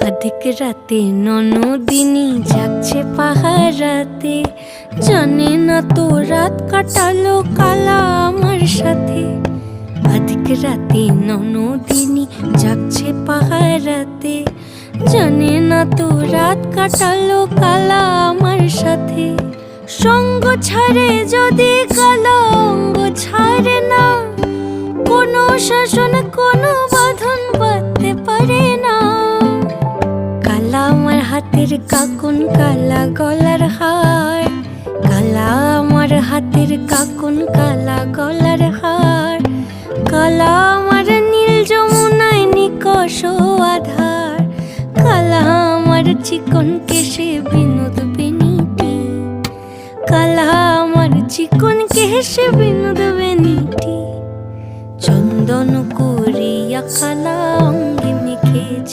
আধিক রাতে ননদিনী যাচ্ছে পাহারাতে, জানে না তো রাত কাটালো কালা আমার সাথে। আধিক রাতে ননদিনী যাচ্ছে পাহারাতে, জানে না তো রাত কাটালো কালা আমার সাথে। সঙ্গ ছাড়ে যদি কালা অঙ্গ ছাড়ে না, কোনো শাসন কোনো বাঁধন বাঁধতে পারে না। কালা আমার হাতের কাকুন কালা গলার হার, কালা আমার হাতের কাকুন কালা গলার হার। কালা আমার নীল যমুনায় নিকষ আধার, কালা আমার চিকন কেশে বিনোদ বেনিটি। কালা আমার চিকন কেশে বিনোদ বেনিটি। চন্দন করিয়া কালা অঙ্গে মেখে